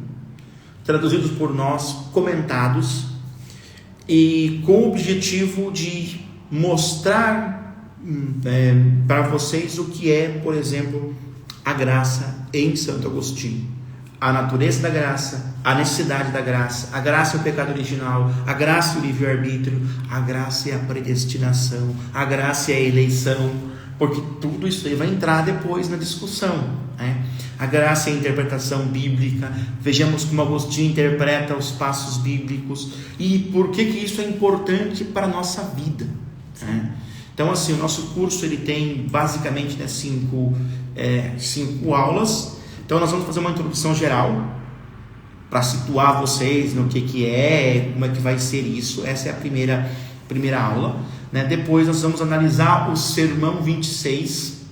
traduzidos por nós, comentados, e com o objetivo de mostrar para vocês o que é, por exemplo, a graça em Santo Agostinho. A natureza da graça, a necessidade da graça, a graça e o pecado original, a graça e o livre-arbítrio, a graça e a predestinação, a graça e a eleição, porque tudo isso aí vai entrar depois na discussão, né? A graça e a interpretação bíblica, vejamos como Agostinho interpreta os passos bíblicos e por que isso é importante para a nossa vida, né? Então, assim, o nosso curso ele tem basicamente 5 aulas. Então nós vamos fazer uma introdução geral para situar vocês no que é, como é que vai ser isso. Essa é a primeira aula, né? Depois nós vamos analisar o sermão 26,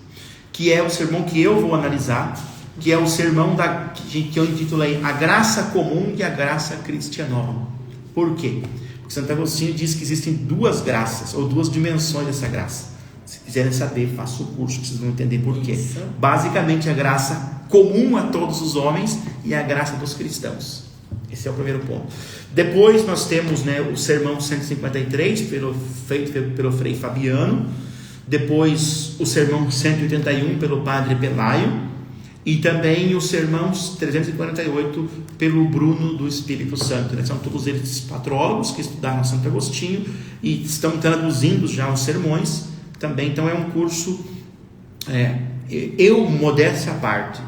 que é o sermão que eu vou analisar, que é o sermão que eu intitulei A Graça Comum e a Graça Cristianórum. Por quê? Porque Santo Agostinho diz que existem 2 graças, ou 2 dimensões dessa graça. Se quiserem saber, faça o curso, que vocês vão entender por quê. Isso. Basicamente, a graça comum a todos os homens e a graça dos cristãos. Esse é o primeiro ponto. Depois nós temos, né, o sermão 153, feito pelo Frei Fabiano. Depois o sermão 181 pelo Padre Pelayo. E também o sermão 348 pelo Bruno do Espírito Santo, né? São todos eles patrólogos que estudaram Santo Agostinho e estão traduzindo já os sermões também. Então é um curso, eu, modéstia à parte,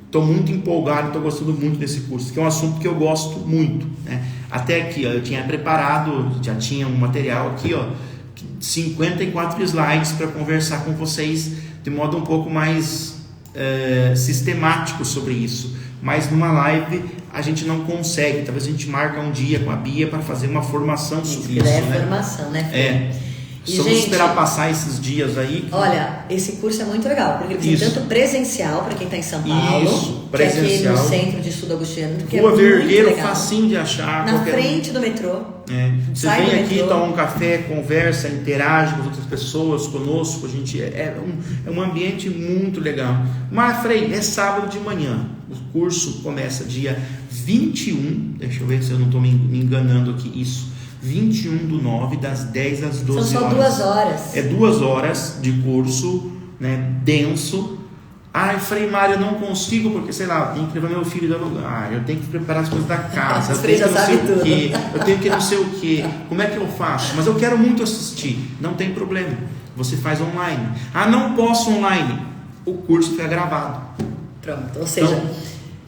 estou muito empolgado, estou gostando muito desse curso, que é um assunto que eu gosto muito, né? Até aqui, eu tinha preparado, já tinha um material aqui, 54 slides para conversar com vocês de modo um pouco mais sistemático sobre isso, mas numa live a gente não consegue. Talvez a gente marque um dia com a Bia para fazer uma formação sobre isso, né? Formação, né? E vamos esperar passar esses dias aí. Olha, esse curso é muito legal, porque ele tem tanto presencial para quem está em São Paulo, presencial, que é aqui no Centro de Estudo Agostiniano, que Rua é Vergueiro, muito legal. facinho de achar. Na frente do metrô. Você vem aqui, toma um café, conversa, interage com outras pessoas, conosco. A gente é um ambiente muito legal. Mas, Frei, é sábado de manhã. O curso começa dia 21. Deixa eu ver se eu não estou me enganando aqui. Isso. 21/9, das 10 às 12 horas. São só 2 horas. É 2 horas de curso, né, denso. Frei Mário, eu não consigo porque, sei lá, tenho que levar meu filho do lugar, eu tenho que preparar as coisas da casa, eu tenho que não sei o quê, eu tenho que não sei o quê, como é que eu faço? Mas eu quero muito assistir. Não tem problema, você faz online. Não posso online, o curso fica gravado. Pronto, ou seja...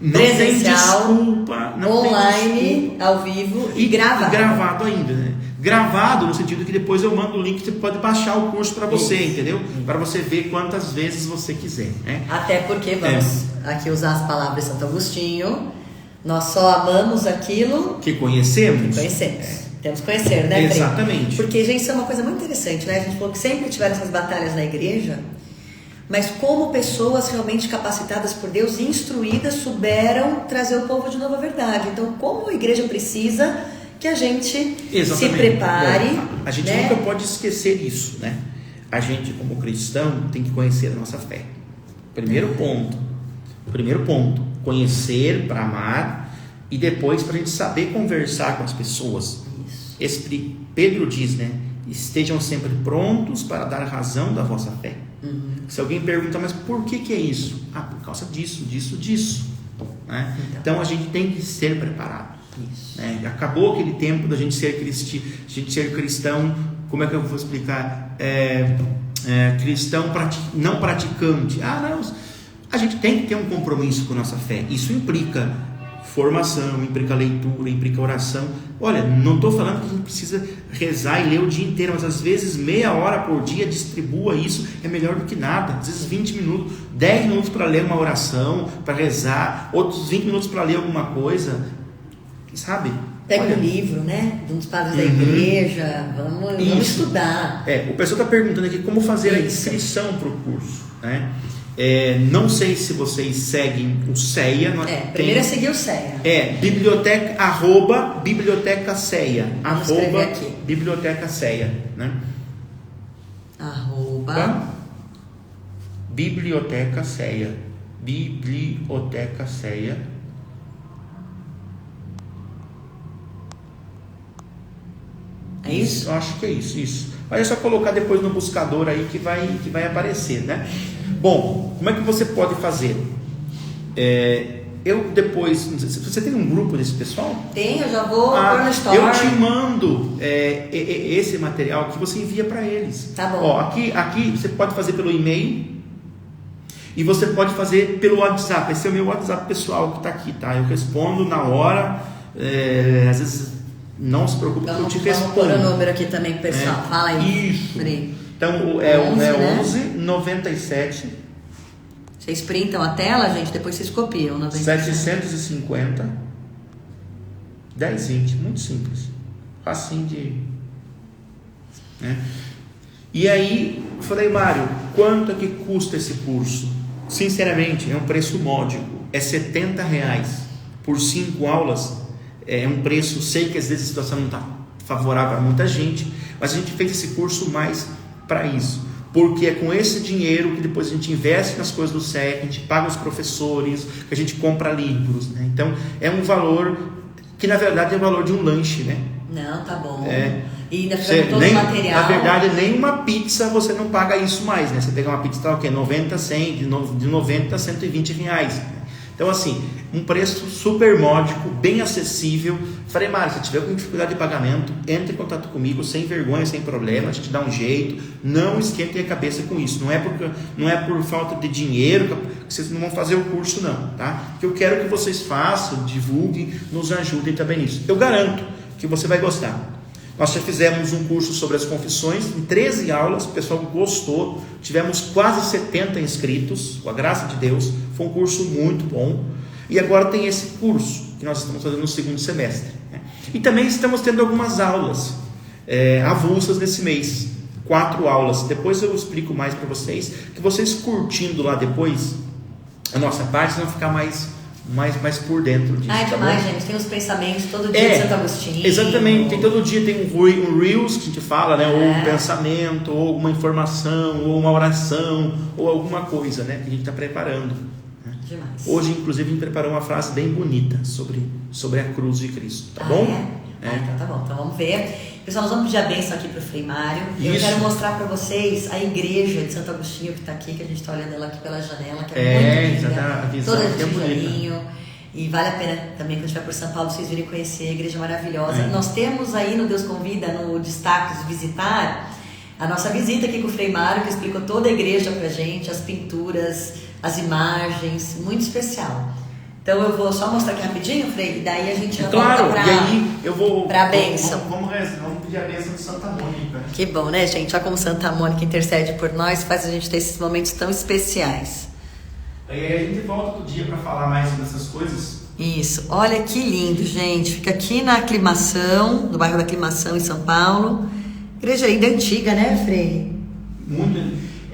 Então, presencial, não online, ao vivo e gravado. Gravado ainda, né? Gravado no sentido que depois eu mando o link, você pode baixar o curso para você, entendeu? Para você ver quantas vezes você quiser, né? Até porque, vamos aqui usar as palavras de Santo Agostinho, nós só amamos aquilo que conhecemos. Temos que conhecer, né, Frei? Exatamente. Porque, gente, isso é uma coisa muito interessante, né? A gente falou que sempre tiveram essas batalhas na igreja, mas como pessoas realmente capacitadas por Deus e instruídas souberam trazer o povo de novo à verdade. Então, como a igreja precisa que a gente se prepare. A gente nunca pode esquecer isso, né? a gente como cristão tem que conhecer a nossa fé. Primeiro ponto, conhecer para amar, e depois para a gente saber conversar com as pessoas. Pedro diz, né? Estejam sempre prontos para dar razão da vossa fé. Se alguém pergunta, mas por que é isso? Por causa disso. Né? Então a gente tem que ser preparado. Né? Acabou aquele tempo da gente ser cristão. Como é que eu vou explicar? Cristão não praticante. Não. A gente tem que ter um compromisso com a nossa fé. Isso implica formação, implica leitura, implica oração. Olha, não estou falando que a gente precisa rezar e ler o dia inteiro, mas às vezes meia hora por dia, distribua isso, é melhor do que nada. Às vezes 20 minutos, 10 minutos para ler uma oração, para rezar, outros 20 minutos para ler alguma coisa, sabe? Pega um livro, né? De uns padres da igreja, vamos estudar. O pessoal está perguntando aqui como fazer a inscrição para o curso, né? Não sei se vocês seguem o CEA. Primeiro é seguir o CEA. Biblioteca CEA. Biblioteca CEA, né? Biblioteca CEA. Biblioteca CEA. É isso? Eu acho que é isso. Mas é só colocar depois no buscador aí que vai aparecer, né? Bom, como é que você pode fazer? Eu depois, não sei se você tem um grupo desse pessoal? Tem, eu já vou pôr no story. Eu te mando esse material que você envia para eles. Tá bom. Aqui você pode fazer pelo e-mail e você pode fazer pelo WhatsApp. Esse é o meu WhatsApp pessoal que está aqui, tá? Eu respondo na hora, às vezes não se preocupe, eu te respondo. Vamos pôr o número aqui também, pessoal. Fala aí. Isso. Então é 11 97. Vocês printam a tela, gente, depois vocês copiam. 750 1020, muito simples, facinho de, né? E aí falei, Mário, quanto é que custa esse curso? Sinceramente, é um preço módico, é R$70 por 5 aulas. É um preço, sei que às vezes a situação não está favorável a muita gente, mas a gente fez esse curso mais para isso, porque é com esse dinheiro que depois a gente investe nas coisas do SEC, a gente paga os professores, que a gente compra livros, né? Então é um valor que na verdade é o valor de um lanche, né? Não, tá bom. E ainda fica todo o material. Na verdade, nem uma pizza você não paga isso mais, né? Você pega uma pizza, tá o quê? 90, 100, de 90 a 120 reais. Então, assim, um preço super módico, bem acessível. Falei, Mário, se tiver com dificuldade de pagamento, entre em contato comigo, sem vergonha, sem problema, a gente dá um jeito. Não esquentem a cabeça com isso. Não é por falta de dinheiro que vocês não vão fazer o curso, não, tá? Que eu quero que vocês façam, divulguem, nos ajudem também nisso. Eu garanto que você vai gostar. Nós já fizemos um curso sobre as confissões, em 13 aulas, o pessoal gostou, tivemos quase 70 inscritos, com a graça de Deus, foi um curso muito bom, e agora tem esse curso, que nós estamos fazendo no segundo semestre, né? E também estamos tendo algumas aulas avulsas nesse mês, 4 aulas, depois eu explico mais para vocês, que vocês curtindo lá depois, a nossa parte, vão ficar mais por dentro disso. É demais, gente. Tem os pensamentos todo dia de Santo Agostinho. Exatamente. Tem todo dia tem um Reels que a gente fala, né? Ou um pensamento, ou uma informação, ou uma oração, ou alguma coisa, né? Que a gente está preparando. Né? Demais. Hoje, inclusive, a gente preparou uma frase bem bonita sobre a cruz de Cristo. Tá bom? Então tá bom. Então vamos ver. Pessoal, nós vamos pedir a bênção aqui para o Frei Mário. Eu quero mostrar para vocês a igreja de Santo Agostinho que está aqui, que a gente está olhando ela aqui pela janela, que é muito linda, toda de tijolinho. E vale a pena também, quando a gente vai por São Paulo, vocês virem conhecer a igreja maravilhosa. Nós temos aí no Deus Convida, no Destaques Visitar, a nossa visita aqui com o Frei Mário, que explicou toda a igreja pra gente, as pinturas, as imagens, muito especial. Então eu vou só mostrar aqui rapidinho, Frei, e daí a gente já volta pra bênção. Vamos pedir a bênção de Santa Mônica. Que bom, né, gente? Olha como Santa Mônica intercede por nós, faz a gente ter esses momentos tão especiais. Aí a gente volta outro dia para falar mais sobre essas coisas. Isso, olha que lindo, gente. Fica aqui na Aclimação, no bairro da Aclimação, em São Paulo. Igreja ainda antiga, né, Frei?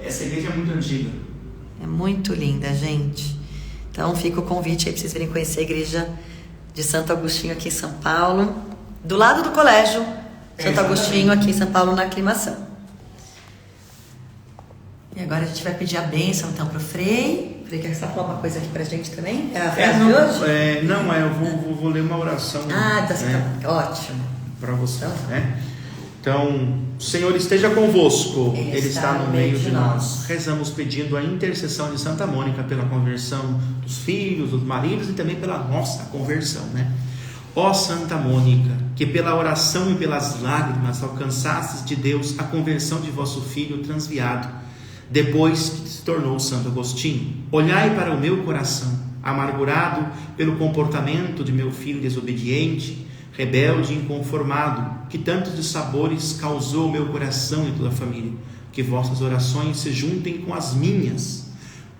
Essa igreja é muito antiga. É muito linda, gente. Então fica o convite aí para vocês virem conhecer a igreja de Santo Agostinho aqui em São Paulo, do lado do colégio Santo Agostinho aqui em São Paulo, na Aclimação. E agora a gente vai pedir a bênção então pro Frei. Frei, quer falar uma coisa aqui pra gente também? É a frase de hoje? Eu vou ler uma oração. Tá ótimo. Para você, né? Então, o Senhor esteja convosco, Ele está no meio de nós. Rezamos pedindo a intercessão de Santa Mônica pela conversão dos filhos, dos maridos e também pela nossa conversão, né? Ó Santa Mônica, que pela oração e pelas lágrimas alcançastes de Deus a conversão de vosso filho transviado, depois que se tornou Santo Agostinho, olhai para o meu coração, amargurado pelo comportamento de meu filho desobediente, rebelde e inconformado, que tantos dissabores causou meu coração e toda a família. Que vossas orações se juntem com as minhas,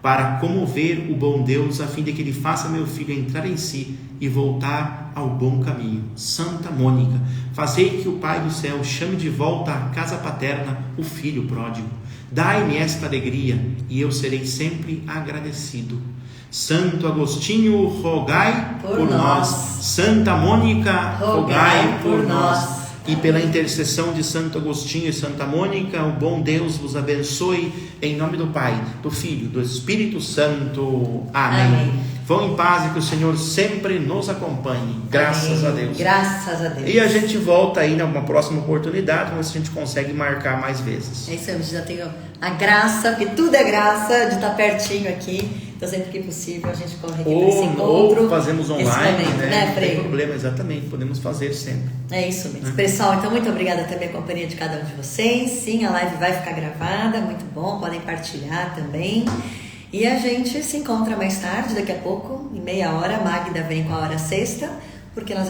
para comover o bom Deus, a fim de que Ele faça meu filho entrar em si e voltar ao bom caminho. Santa Mônica, fazei que o Pai do céu chame de volta à casa paterna o filho pródigo. Dai-me esta alegria, e eu serei sempre agradecido. Santo Agostinho, rogai por nós. Santa Mônica, rogai por nós. E pela intercessão de Santo Agostinho e Santa Mônica, o bom Deus vos abençoe, em nome do Pai, do Filho, do Espírito Santo. Amém. Vão em paz e que o Senhor sempre nos acompanhe. Graças a Deus. Graças a Deus. E a gente volta aí numa próxima oportunidade, vamos ver se a gente consegue marcar mais vezes. É isso aí, a gente já tem a graça, porque tudo é graça de estar pertinho aqui. Então, sempre que possível, a gente corre aqui para esse encontro. Ou fazemos online, momento, né? Não Frei? tem problema, exatamente. Podemos fazer sempre. É isso mesmo. Pessoal, então, muito obrigada também à companhia de cada um de vocês. Sim, a live vai ficar gravada, muito bom. Podem partilhar também. E a gente se encontra mais tarde, daqui a pouco, em meia hora. A Magda vem com a hora sexta, porque nós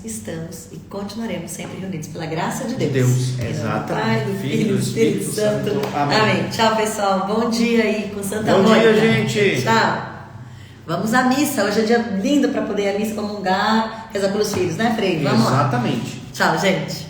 estamos e continuaremos sempre reunidos pela graça de Deus. Exatamente. Do Pai, do Filho e do Espírito Santo. Amém. Tchau, pessoal. Bom dia aí com Santa Mônica. Bom dia, gente. Tchau. Vamos à missa. Hoje é dia lindo para poder ir à missa, comungar, rezar pelos filhos, né, Frei? Vamos lá. Exatamente. Tchau, gente.